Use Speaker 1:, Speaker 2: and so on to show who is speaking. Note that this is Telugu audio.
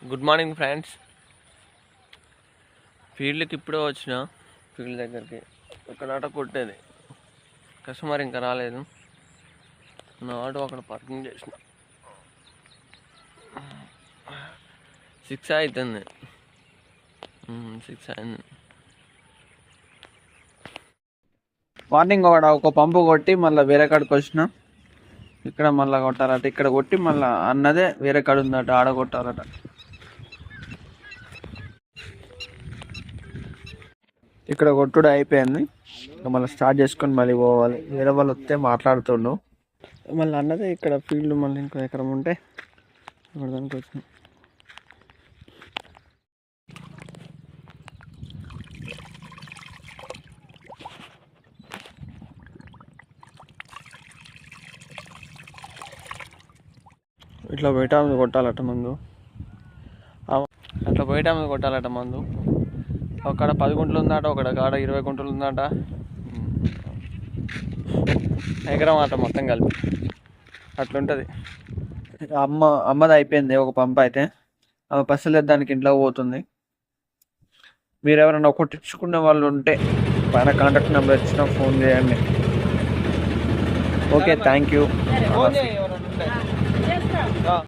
Speaker 1: Good morning friends. ఫీల్డ్కి ఇప్పుడే వచ్చిన. ఫీల్డ్ దగ్గరికి ఒక నాట కొట్టేది కస్టమర్ ఇంకా రాలేదు. నా ఆటో అక్కడ పార్కింగ్ చేసిన. 6 అవుతుంది. 6 అయింది.
Speaker 2: మార్నింగ్ ఒక పంపు కొట్టి మళ్ళీ వేరే కాడికి వచ్చిన. ఇక్కడ మళ్ళీ కొట్టాలట. ఇక్కడ కొట్టి మళ్ళీ అన్నదే వేరే కాడ ఉందట, ఆడ కొట్టాలట. ఇక్కడ కొట్టుడు అయిపోయింది. మళ్ళీ స్టార్ట్ చేసుకొని మళ్ళీ పోవాలి. వేరే వాళ్ళు వస్తే మాట్లాడుతుండు. మళ్ళీ అన్నదే ఇక్కడ ఫీల్డ్ మళ్ళీ ఇంకో ఎకరం ఉంటే ఇక్కడ దానికి వచ్చిన. ఇట్లా బయట మీద కొట్టాలట మందు. అట్లా బయట మీద కొట్టాలట మందు. అక్కడ 10 గుంటలు ఉందట, ఒకడ కాడ 20 గుంటలు ఉందట. ఎకరం అట మొత్తం కలిపి అట్లుంటుంది. అమ్మది అయిపోయింది ఒక పంపు అయితే. ఆమె పసలేదు దానికి ఇంట్లో పోతుంది. మీరు ఎవరైనా కొట్టించుకునే వాళ్ళు ఉంటే పైన కాంటాక్ట్ నెంబర్ ఇచ్చిన ఫోన్ చేయండి. Okay, thank you.